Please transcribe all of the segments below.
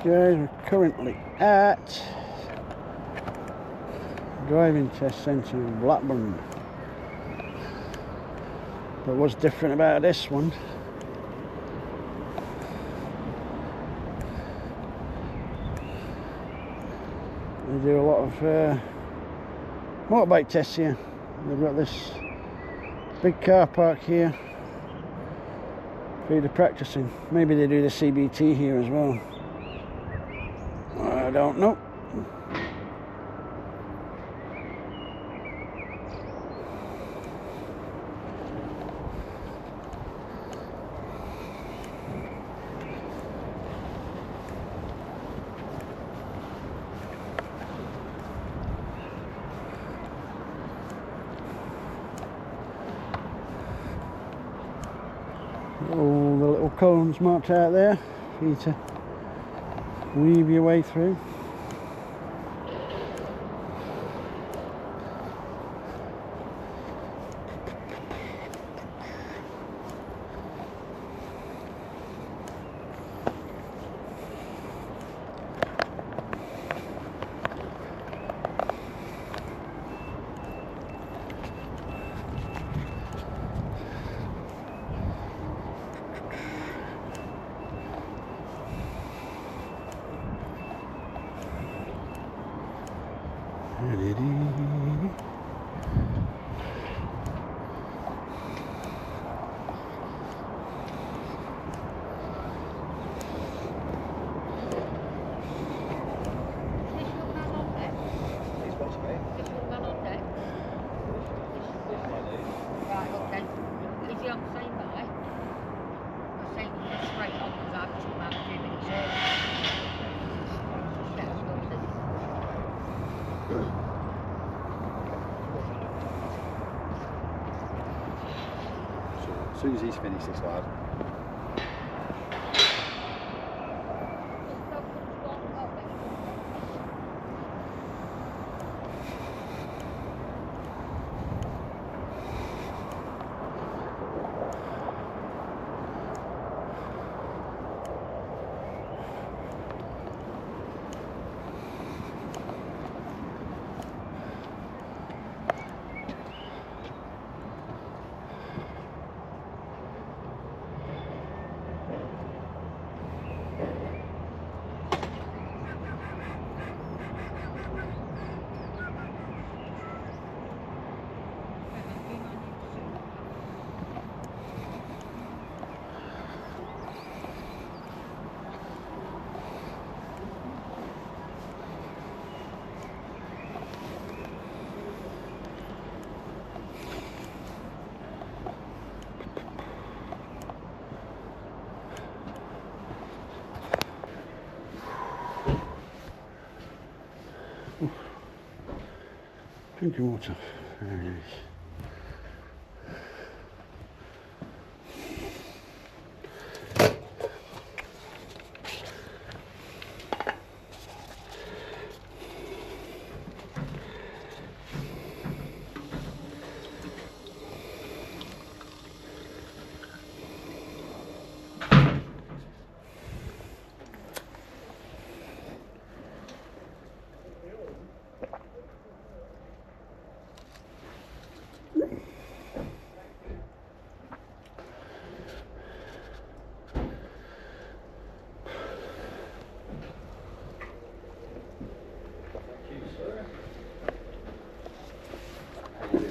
guys, we're currently at driving test centre in Blackburn. But what's different about this one, they do a lot of motorbike tests here. They've got this big car park here for the practicing. Maybe they do the CBT here as well. I don't know. All the little cones marked out there for you to weave your way through. As soon as he's finished this lad. Drinking water. Very nice.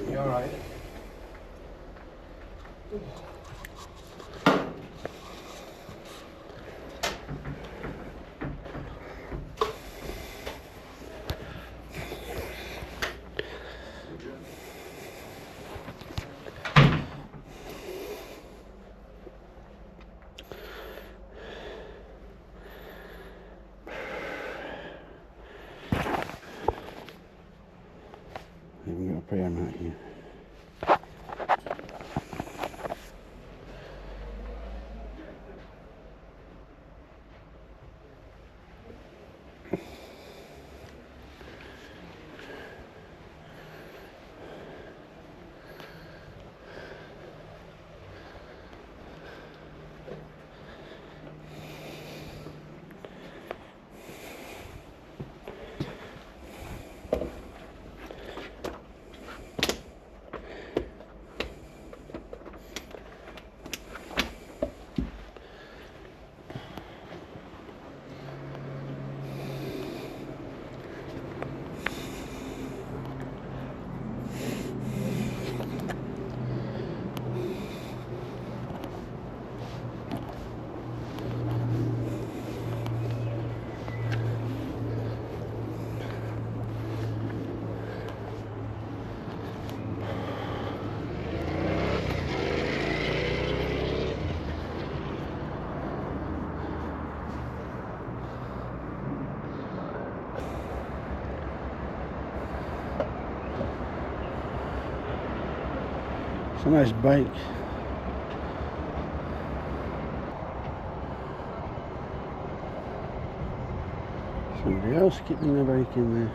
You all right? We've got a prayer mat here. It's a nice bike. Somebody else keeping the bike in there.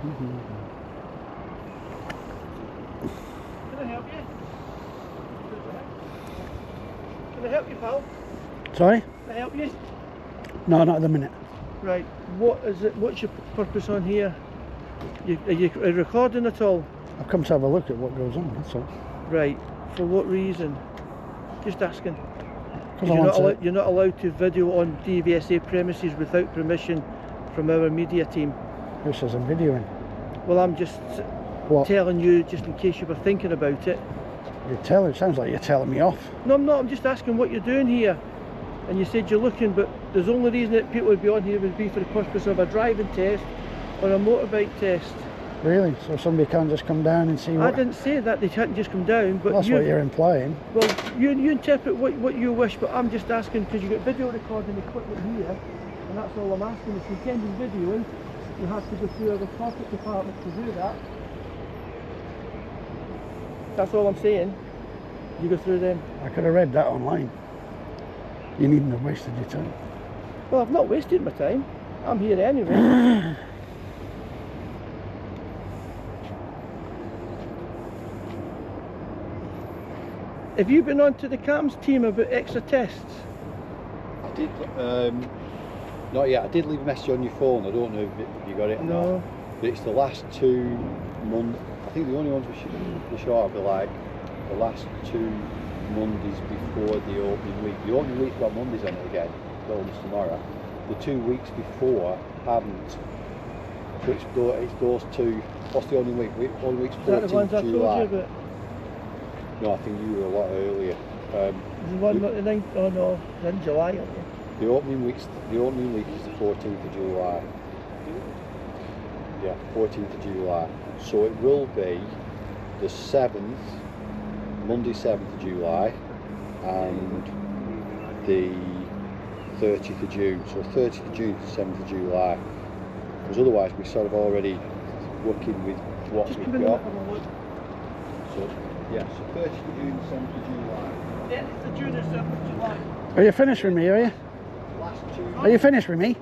Can I help you? Can I help you, pal? Sorry? Can I help you? No, not at the minute. Right, what is it? What's your purpose on here? Are you recording at all? I've come to have a look at what goes on, that's all. Right, for what reason? Just asking. 'Cause I want to- You're not allowed to video on DVSA premises without permission from our media team. Who says I'm videoing? Well, I'm just What? telling you, just in case you were thinking about it. It sounds like you're telling me off. No, I'm not. I'm just asking what you're doing here. And you said you're looking, but there's only reason that people would be on here would be for the purpose of a driving test or a motorbike test. Really? So somebody can't just come down and see what... I didn't say that they hadn't just come down, but That's what you're implying. Well, you interpret what you wish, but I'm just asking because you've got video recording equipment here, and that's all I'm asking. If you intended videoing, you have to go through our corporate department to do that. That's all I'm saying. You go through them. I could have read that online. You needn't have wasted your time. Well, I've not wasted my time. I'm here anyway. Have you been on to the CAMS team about extra tests? I did, not yet. I did leave a message on your phone. I don't know if you got it or No. not. But it's the last 2 months. I think the only ones we should be like the last 2 Mondays before the opening week. The opening week's got Mondays on it again, almost tomorrow. The 2 weeks before haven't. So it's those 2. What's the only week? Only week's Is that the ones 14th I told July. you about? No, I think you were a lot earlier. Is the one not the 9th? Oh no, they're in July, aren't they? The opening week is the 14th of July. Yeah, 14th of July. So it will be the 7th, Monday 7th of July, and the 30th of June. So 30th of June to 7th of July. Because otherwise we're sort of already working with what Just we've come in and got. have a look. So yeah, so 30th of June, 7th of July. 10th of June and 7th of July. Are you finished with me, are you? Last 2. Are you finished with me?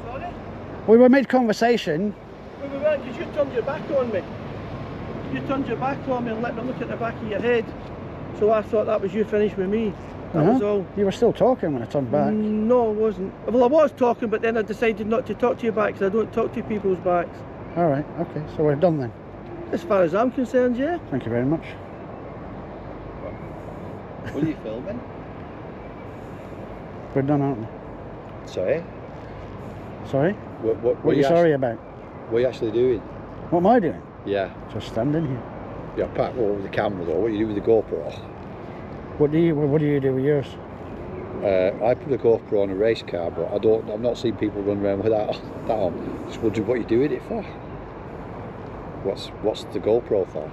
Sorry? We were mid-conversation. Wait, because you turned your back on me. You turned your back on me and let me look at the back of your head. So I thought that was you finished with me. That was all. You were still talking when I turned back. No, I wasn't. Well, I was talking, but then I decided not to talk to you back because I don't talk to people's backs. Alright, okay, so we're done then. As far as I'm concerned, yeah. Thank you very much. What are you filming? We're done, aren't we? Sorry? Sorry? What What are you sorry about? What are you actually doing? What am I doing? Yeah. Just standing here. Yeah, apart from the camera though, what you do with the GoPro? What do you do with yours? I put a GoPro on a race car, but I've not seen people run around with that on. Just wondering what you do with it for. What's the GoPro for?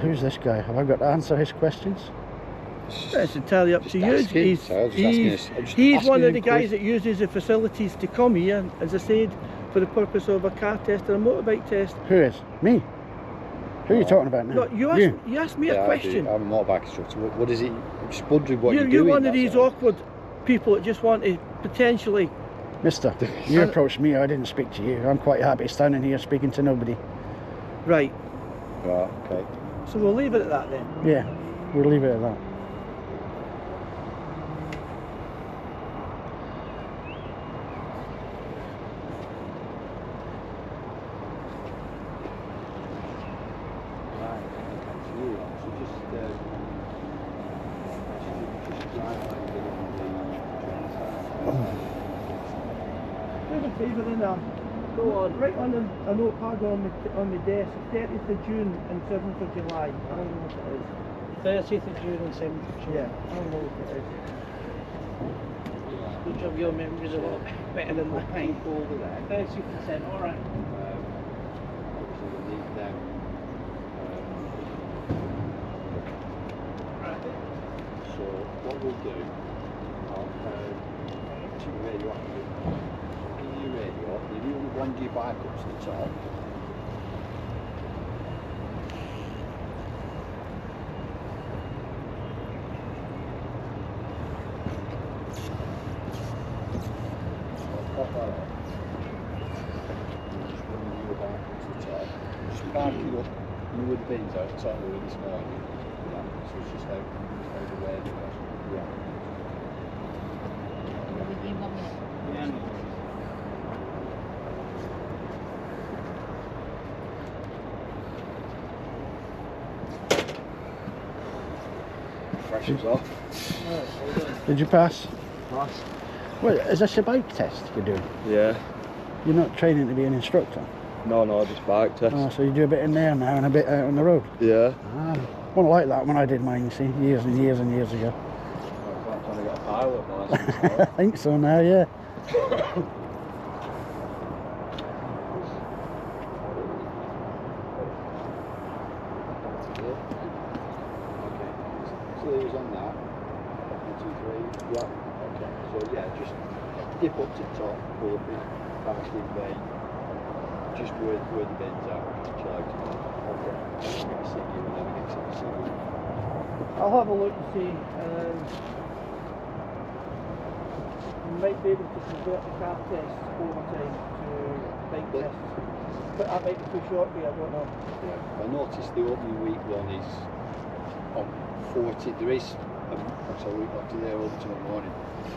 Who's this guy? Have I got to answer his questions? It's entirely up to you. asking, so I was just He's asking one of him the guys that uses the facilities to come here, as I said, for the purpose of a car test or a motorbike test. Who is? Me? Who are you talking about now? No, you asked me a question. I'm a motorbike instructor. What is it? I'm just wondering what you're doing. You're one of these that's all. awkward people that just want to potentially... Mister, you approached me, I didn't speak to you. I'm quite happy standing here speaking to nobody. Right, Right, okay. so we'll leave it at that then. Yeah, we'll leave it at that. Right, okay. So you're on. So just drive like you're on the side. Do the favour then, go on, right on a notepad on the desk, 30th of June and 7th of July. I don't know what it is. 30th of June and 7th of July. Yeah, I don't know what it is. Good job, your memory's a lot better than mine. Pink folder there. 30%, alright. Obviously we'll need them. So what we'll do, I'll to the radio after your radio, you do want to your bike up to the top. parking up, you know where the bins are, it's on the way this morning. Yeah, so it's just out the way it was. Yeah. Yeah, no. Pressure's off. Did you pass? Pass. Well, is this a bike test you're doing? Yeah. You're not training to be an instructor? No, just bike test. Oh, so you do a bit in there now and a bit out on the road? Yeah. Ah, wasn't like that when I did mine, you see, years and years and years ago. I'm trying to get a pilot license. I think so now, yeah. So it was on that. 1, 2, 3. Yeah. Okay. So yeah, just dip up to the top, pull up in, parking bay, just where the bins are. Chill out. Okay. Get a signal and then we get to the signal. I'll have a look and see. You might be able to convert the car test over time to bike tests. But that might be too short for you, I don't know. Yeah. I noticed the opening week one is on 40. There is, so we got to there over tomorrow morning.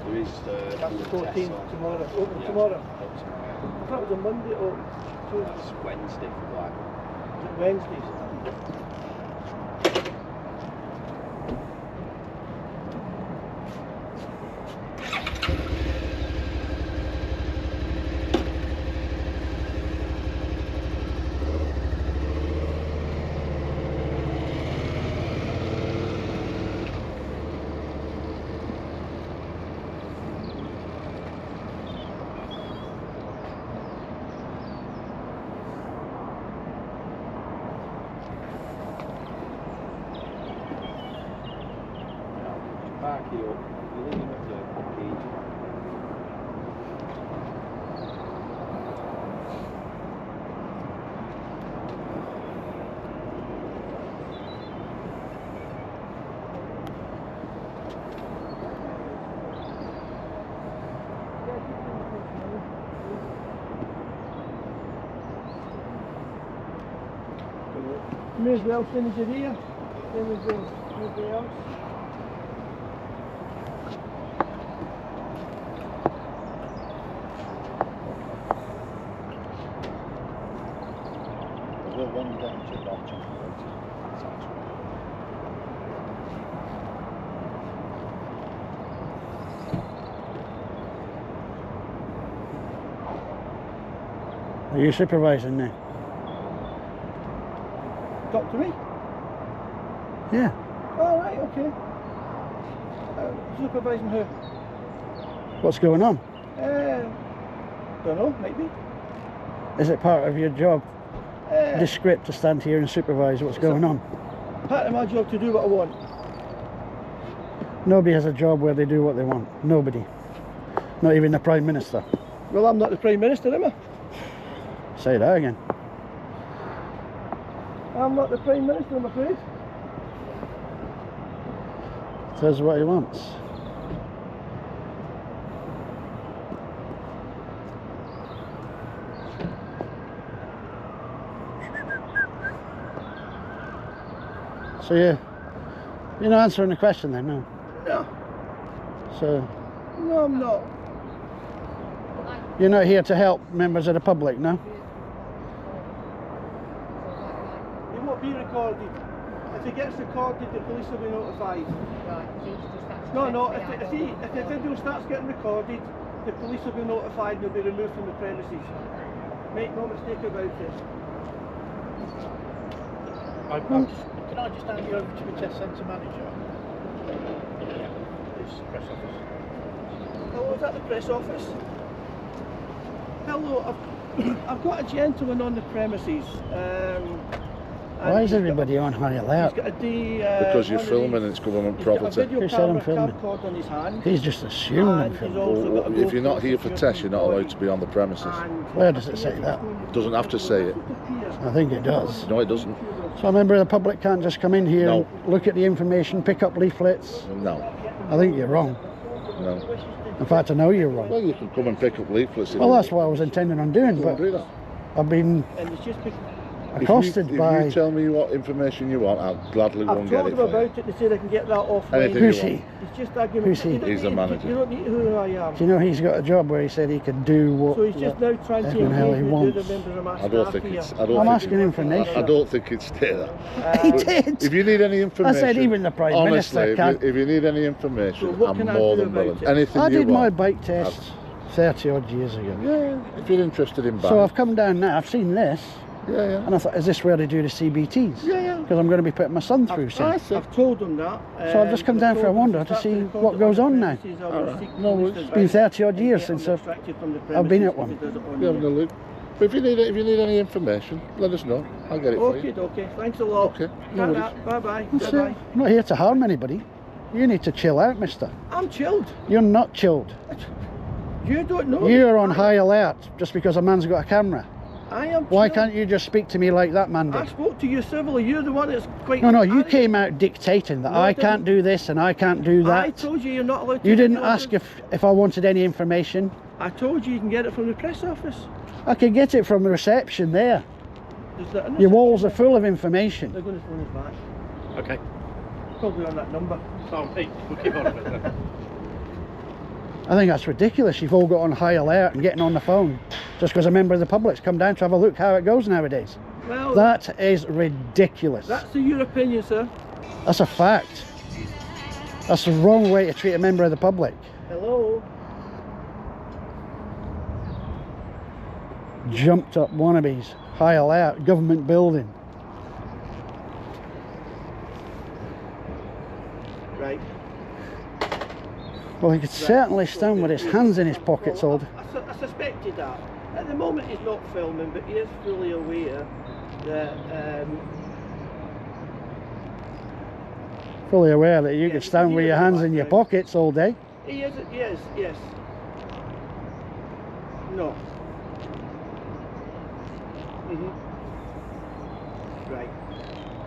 There is That's the 14th tests on. tomorrow. Open Yeah, tomorrow. open tomorrow. I thought it was a Monday or Tuesday. That's Wednesday for Black. Is it Wednesdays? Park it up, you leave him at the cage. You may as well finish it here. Same as everybody else. We'll run down to the bottom. Are you supervising now? Talk to me? Yeah. All right, okay. Supervising who? What's going on? Don't know, might be. Is it part of your job, Uh, this script, to stand here and supervise what's going on? Part of my job to do what I want. Nobody has a job where they do what they want. Nobody. Not even the Prime Minister. Well, I'm not the Prime Minister, am I? Say that again. I'm not the Prime Minister, I'm afraid. Says what he wants. So you're not answering the question then, no? No. So No, I'm not. you're not here to help members of the public, no? It won't be recorded. If it gets recorded, the police will be notified. No, if the video starts getting recorded, the police will be notified and they'll be removed from the premises. Make no mistake about it. Can I just hand you over to the test centre manager? Yeah, this press office. Hello, is that the press office? Hello, I've got a gentleman on the premises. Why is everybody on high He's alert? got a D. Because you're filming and it's government He's got a property. video Who said I'm camera filming? camcorder on his hand. He's just assumed I'm And he's filming. also got a Well, if you're not GoPro here for tests, you're not allowed to be on the premises. And Where does it say that? Doesn't have to say it. I think it does. No, it doesn't. So a member of the public can't just come in here No. and look at the information, pick up leaflets. No, I think you're wrong. no. In fact, I know you're wrong. Well, you can come and pick up leaflets. If Well, you that's what I was intending on doing, want to do but that. I've been And it's just accosted if by... you tell me what information you want, I'll gladly go I've and get told it him for you. about it, they said I can get that off. Anything Who's you he? want. It's just argument. Who's he? You don't He's the need- manager. You don't need who I am. Do you know he's got a job where he said he could do what... So he's just now trying to Everything hell he engage me with wants. the members of my I don't staff think here. it's. I don't I'm think asking information. I don't think it's stay that. He But did! If you need any I information, said even the Prime honestly, Minister can't... if you need any information, So what I'm can I more do than about willing. it? Anything I you did my want. bike test 30 odd years ago. Yeah, if you're interested in bike. So I've come down now, I've seen this, Yeah. and I thought, is this where they do the CBTs? Yeah. Because I'm going to be putting my son through soon. I've told them that. So I've just come down for a wander to see what goes on now. No worries. It's been 30 odd years since I've been at one. You're having a look. But if you need any information, let us know. I'll get it for you. Okay, thanks a lot. Okay, no worries. Bye-bye. That's it. Bye-bye. I'm not here to harm anybody. You need to chill out, mister. I'm chilled. You're not chilled. You don't know. You're on high alert just because a man's got a camera. I am Why chilled. can't you just speak to me like that man I did? spoke to you civilly. You're the one that's quite... No, you arrogant. came out dictating that No, I I can't do this and I can't do I that. told you you're not allowed to... You do didn't all ask this. if I wanted any information. I told you can get it from the press office. I could get it from the reception there. There's that in the Your walls are section. full of information. They're going to phone us back. Okay. Probably on that number. So, hey, we'll keep on with it. I think that's ridiculous. You've all got on high alert and getting on the phone just because a member of the public's come down to have a look how it goes nowadays. Well, That is ridiculous. that's your opinion, sir. That's a fact. That's the wrong way to treat a member of the public. Hello. Jumped up wannabes, high alert, government building. Right. Well, he could certainly stand with his hands in his pockets, old. I suspected that. At the moment he's not filming, but he is fully aware that Fully aware that you Yeah, could stand with your hands in your pockets all day. he is, yes. No. Right.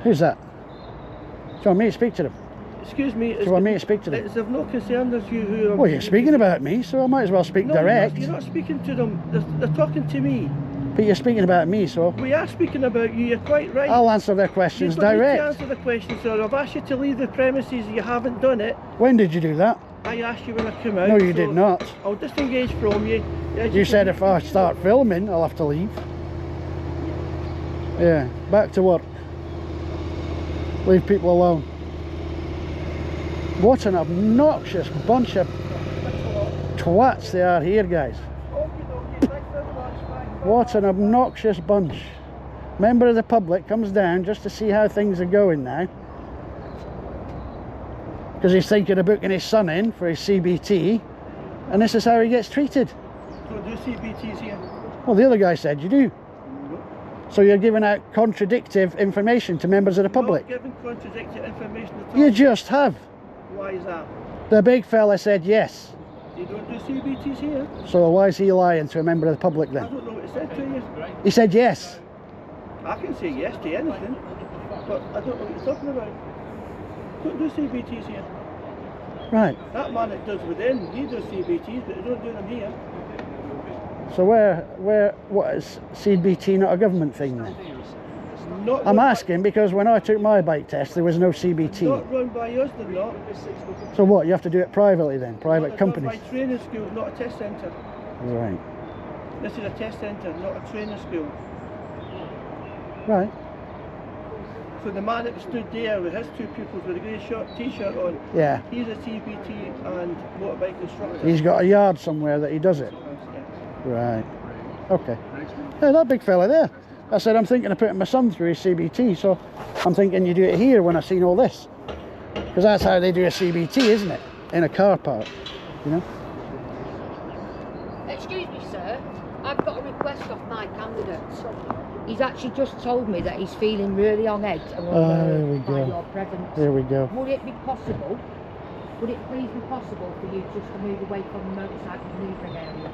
Who's that? Do you want me to speak to them? Excuse me. Do you want me to speak to them? It's of no concern as you who are... Well, you're speaking about me, so I might as well speak No, direct. You're not speaking to them. They're talking to me. But you're speaking about me, so We are speaking about you. You're quite right. I'll answer their You questions don't need to direct. answer the question, sir. I've asked you to leave the premises. You haven't done it. When did you do that? I asked you when I came out. No, you so did not. I'll disengage from you. As You can said see- if I start filming, I'll have to leave. Yeah, back to work. Leave people alone. What an obnoxious bunch of twats they are here, guys. Okay, thanks very much. Bye. What an obnoxious bunch. Member of the public comes down just to see how things are going now. Because he's thinking of booking his son in for his CBT, and this is how he gets treated. Don't do CBTs here. Well, the other guy said you do. Nope. So you're giving out contradictive information to members of the public. Not giving contradictory information at all. You just have. Why is that? The big fella said yes. You don't do CBTs here. So why is he lying to a member of the public I then? don't know what it said to you. He said yes. I can say yes to anything, but I don't know what you're talking about. Don't do CBTs here. Right. That man that does within, he does CBTs, but he don't do them here. So what is CBT not a government thing then? Not I'm run asking because when I took my bike test there was no By, CBT. not run by us, they're not. So what, you have to do it privately then? Private It's companies? run by training school, not a test centre. Right. This is a test centre, not a training school. Right. So the man that stood there with his two pupils with a grey t-shirt on, Yeah. he's a CBT and motorbike instructor. He's got a yard somewhere that he does it. Right. Okay. Yeah, that big fella there. I said I'm thinking of putting my son through his CBT, so I'm thinking you do it here when I've seen all this. Because that's how they do a CBT, isn't it? In a car park, you know? Excuse me, sir. I've got a request off my candidate. He's actually just told me that he's feeling really on edge and There we unnerved by go. your presence. There we go. Would it be possible? Would it please be possible for you just to move away from the motorcycle maneuvering area?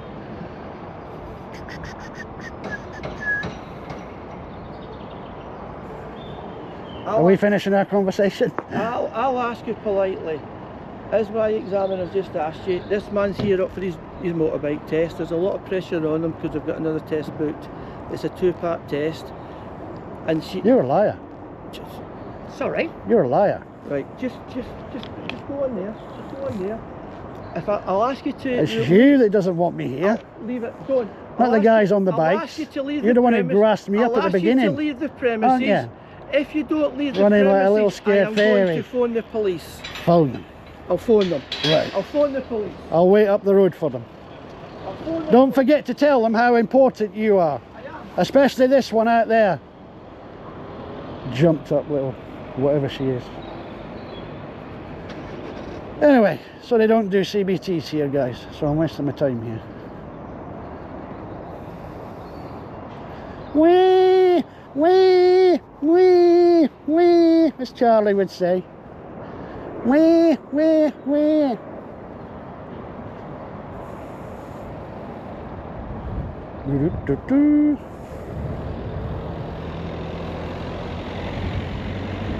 Are we finishing our conversation? I'll ask you politely. As my examiner's just asked you, this man's here up for his motorbike test. There's a lot of pressure on him because they've got another test booked. It's a two-part test. and she. You're a liar. Sorry. You're a liar. Right, just go on there. Just go on there. If I'll ask you to. It's you that doesn't want me here. Leave it. Go on. Not the guys on the I'll bikes. ask you to leave You're the one who premise- grassed me up I'll at the ask beginning. You to leave the premises. Aren't you? If you don't leave the Running premises, like a little scared I am fairy. going to phone the police. Phone them. I'll phone them. Right. I'll phone the police. I'll wait up the road for them. I'll phone them. Don't forget to tell them how important you are. I am. Especially this one out there. Jumped up little, whatever she is. Anyway, so they don't do CBTs here, guys. So I'm wasting my time here. Wee, wee, wee, wee, as Charlie would say. Wee, wee, wee. Do-do-do-do.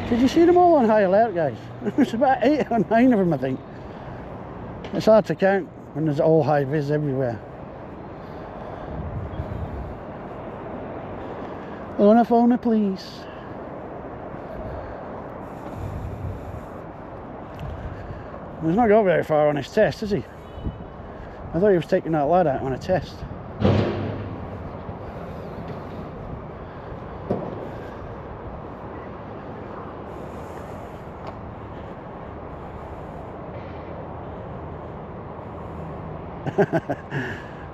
Did you see them all on high alert, guys? There's about 8 or 9 of them, I think. It's hard to count when there's all high vis everywhere. On a phone, please. He's not got very far on his test, has he? I thought he was taking that lad out on a test.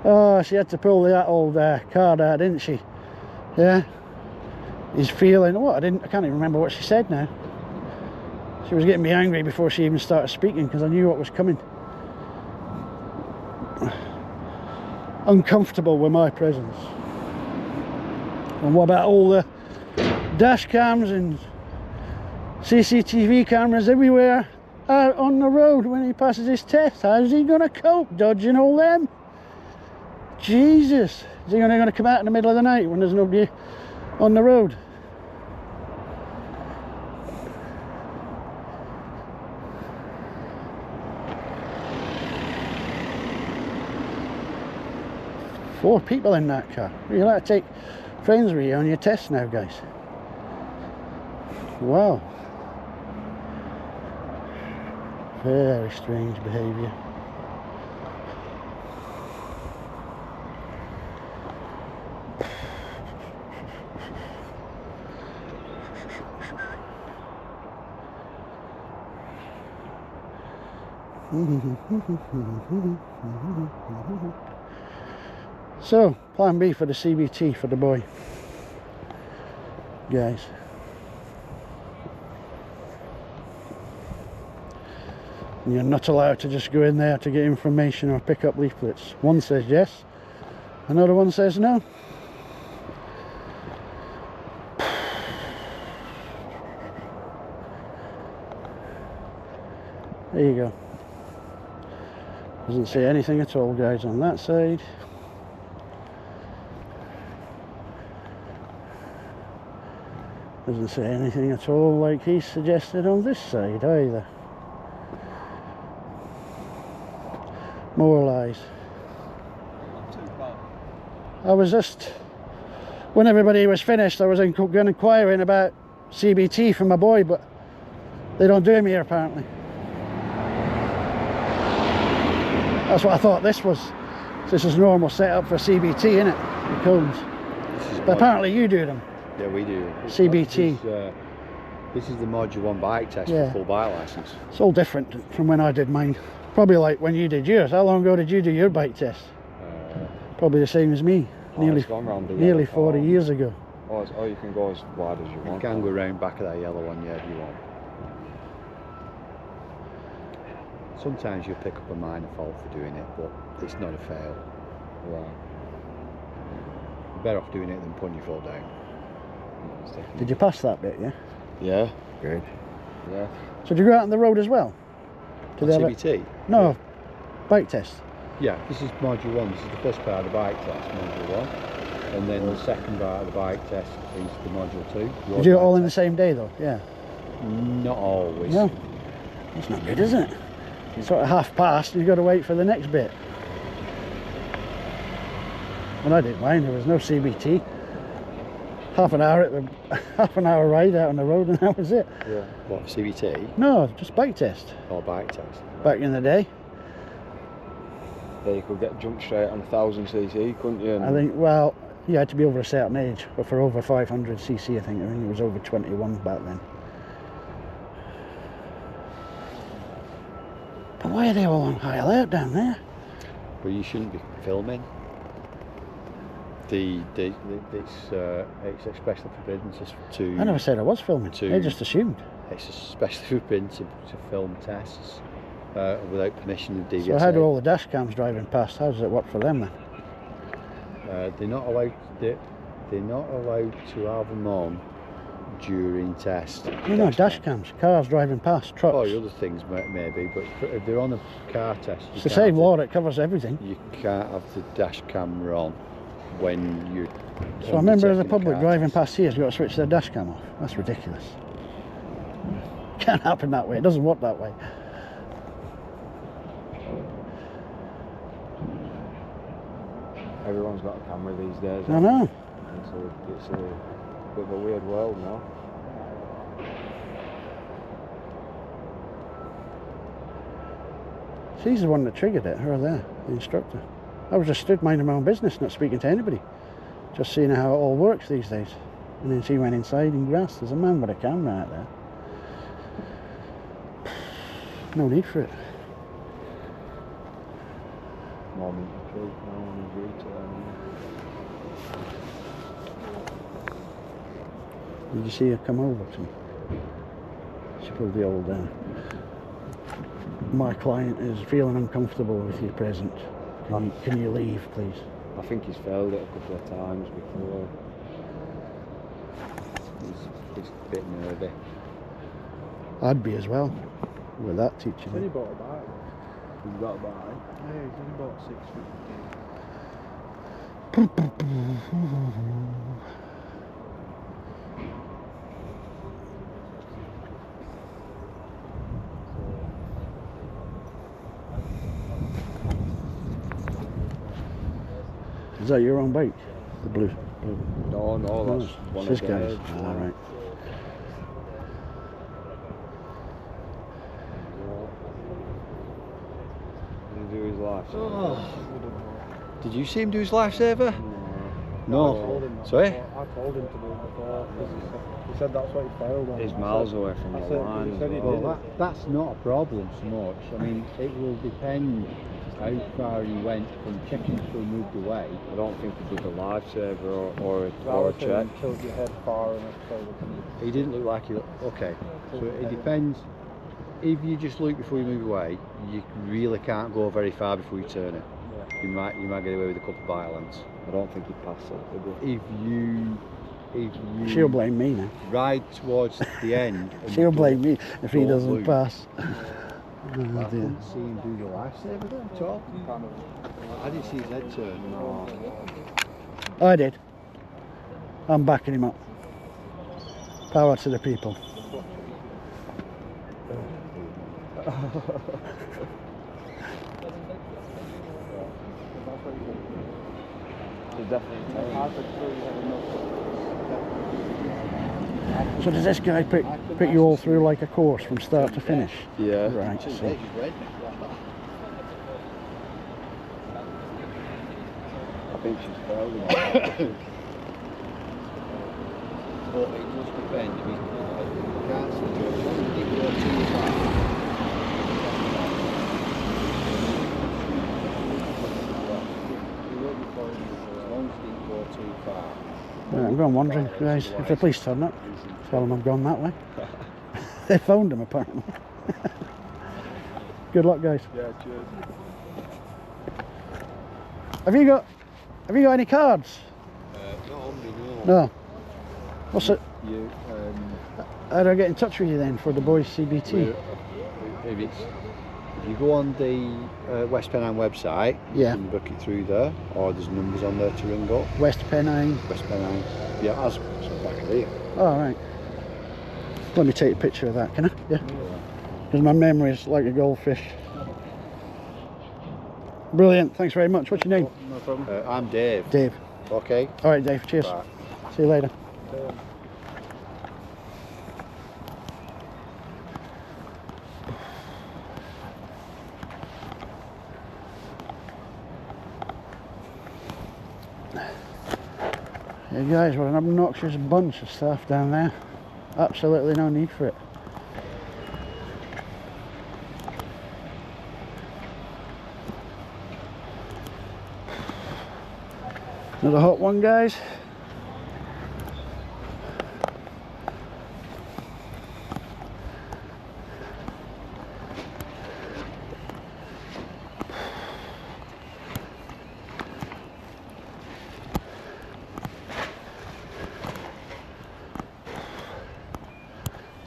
Oh, she had to pull that old card out, didn't she? Yeah. He's feeling what? I can't even remember what she said now. She was getting me angry before she even started speaking because I knew what was coming. Uncomfortable with my presence. And what about all the dash cams and CCTV cameras everywhere out on the road when he passes his test? How's he going to cope dodging all them? Jesus, is he going to come out in the middle of the night when there's nobody on the road? Four people in that car. You like to take friends with you on your test now, guys. Wow. Very strange behaviour. So, plan B for the CBT for the boy, guys. And you're not allowed to just go in there to get information or pick up leaflets. One says yes, another one says no. There you go. Doesn't say anything at all, guys, on that side. Doesn't say anything at all like he suggested on this side either. More lies. I was just, when everybody was finished, I was inquiring about CBT for my boy, but they don't do him here apparently. That's what I thought this was. This is normal setup for CBT, isn't it? The cones. But apparently you do them. Yeah, we do. CBT. This is the Module 1 bike test Yeah. for full bike licence. It's all different from when I did mine. Probably like when you did yours. How long ago did you do your bike test? Probably the same as me. Nearly 40 years ago. Oh, you can go as wide as you You want. can go round back of that yellow one, yeah, if you want. Sometimes you'll pick up a minor fault for doing it, but it's not a fail. Right. You're better off doing it than putting your foot down. Did you pass that bit, yeah? Yeah. Good. Yeah. So did you go out on the road as well? Did they have CBT? No, bike test. Yeah, this is Module 1. This is the first part of the bike test, Module 1. And then the second part of the bike test is the Module 2. Did you do it all in the same day though? Yeah. Not always. No. That's not good, is it? It's sort of half past and you've got to wait for the next bit. When I did mine, there was no CBT. half an hour half an hour ride out on the road, and that was it. Yeah. What, CBT No, just bike test or bike test? back in the day. Yeah, you could get jump straight on 1000cc, couldn't you? I think, well, you had to be over a certain age, but for over 500cc, I think it was over 21 back then. But why are they all on high alert down there? But you shouldn't be filming. It's especially forbidden to. I never said I was filming. I just assumed. It's especially forbidden to film tests without permission of DVSA. So how do all the dash cams driving past? How does it work for them then? They're not allowed. They're not allowed to have them on during test. No, dash cams. Cars driving past, trucks. Oh, other things maybe, but if they're on a car test, It's the same law. It covers everything. You can't have the dash camera on when you're. So I remember the undertaking a public car driving test. past here has got to switch their dash cam off. That's ridiculous. Can't happen that way. It doesn't work that way. Everyone's got a camera these days. I know. It's a bit of a weird world now. She's the one that triggered it, her there, the instructor. I was just stood minding my own business, not speaking to anybody. Just seeing how it all works these days. And then she went inside and grasped. There's a man with a camera out there. No need for it. Moment of truth, no one agreed to Did you see her come over to me? She pulled the old my client is feeling uncomfortable with your presence. Can you leave, please? I think he's failed it a couple of times before. He's a bit nervy. I'd be as well, with that teaching. Then he bought a bike. He's got a bike. Yeah, he's only bought 6 feet. Is that your own bike? The blue? No, that's one His of guy's. theirs. All right. Did he do his life? Did you see him do his lifesaver? No. Sorry? I told him to do it before. He said that's what he failed on. He's miles away from the line. He said he Well, did. that's not a problem so much. I mean, it will depend how far he went from checking till he moved away. I don't think he did a lifesaver or a check. Tilt your head far enough so that He didn't look like he. Okay, so it depends. If you just look before you move away, you really can't go very far before you turn it. You might get away with a couple of bike lengths. I don't think he passed it. If you She'll blame me now. ride towards the end, and She'll you blame me if he don't doesn't loop. pass. I didn't see him do the lifesaver there at all. I didn't see his head turn. No. I did. I'm backing him up. Power to the people. So does this guy put you all through like a course from start to finish? Yeah. Right. So. I think she's failed it. But it does depend. If you can't see it, as long as you go too far. As long as you go too far. Right, I'm going wandering, guys. If the police turn up, tell them I've gone that way. They phoned him apparently. Good luck, guys. Yeah, cheers. Have you got any cards? Not on me, no. No. What's it? You, How do I get in touch with you then for the boys CBT? if you go on the West Pennine website, Yeah. you can book it through there, or there's numbers on there to ring up. West Pennine. West Pennine. Yeah, as back here. Oh, right. Let me take a picture of that, can I? Yeah. Because my memory is like a goldfish. Brilliant. Thanks very much. What's your name? No problem. I'm Dave. Dave. Okay. All right, Dave. Cheers. Bye. See you later. You guys were an obnoxious bunch of staff down there. Absolutely no need for it. Another hot one, guys.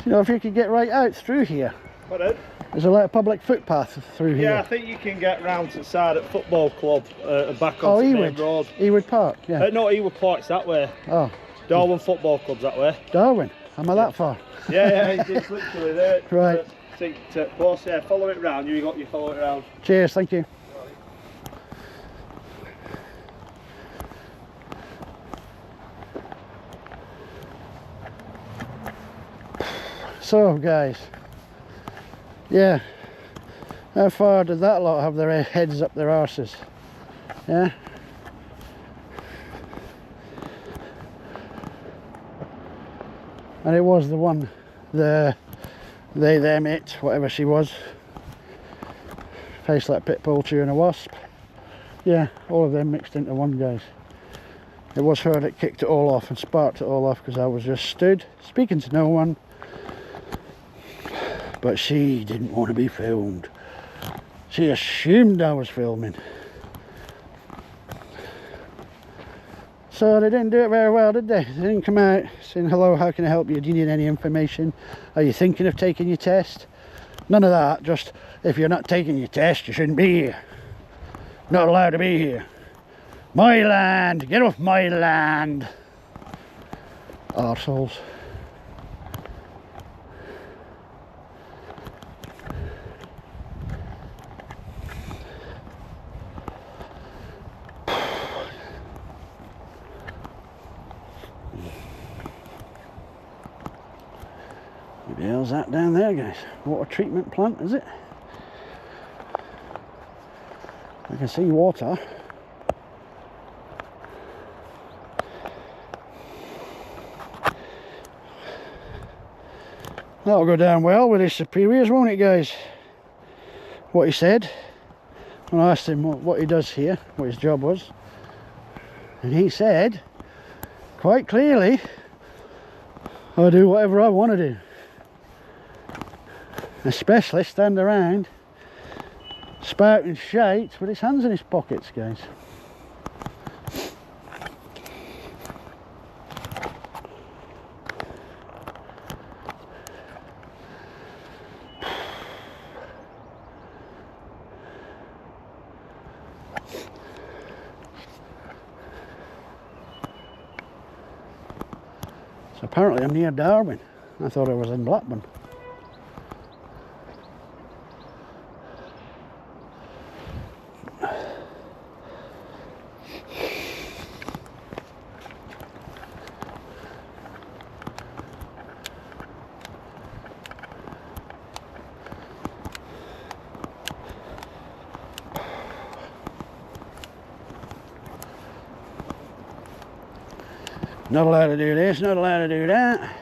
You know, if you could get right out through here. What? There's a like a public footpath through here. Yeah, I think you can get round to the side at football club and back onto the main road. Ewood Park, yeah. No, Ewood Park's that way. Oh. Darwin Football Club's that way. Darwin? Am I that far? Yeah, it's literally there. Right. Boss, yeah, follow it round. You follow it round. Cheers, thank you. So, guys, yeah, how far did that lot have their heads up their arses? Yeah. And it was the one, they, them, it, whatever she was. Face like pit bull chewing a wasp. Yeah, all of them mixed into one, guys. It was her that kicked it all off and sparked it all off because I was just stood, speaking to no one. But she didn't want to be filmed. She assumed I was filming. So they didn't do it very well, did they? They didn't come out saying, hello, how can I help you? Do you need any information? Are you thinking of taking your test? None of that, just if you're not taking your test, you shouldn't be here. Not allowed to be here. My land, get off my land. Arseholes. What the hell's that down there, guys? Water treatment plant, is it? I can see water. That'll go down well with his superiors, won't it, guys? What he said when I asked him what he does here, what his job was, and he said quite clearly, I do whatever I want to do. Especially stand around spouting shite with his hands in his pockets, guys. So apparently I'm near Darwin. I thought I was in Blackburn. Not allowed to do this, not allowed to do that.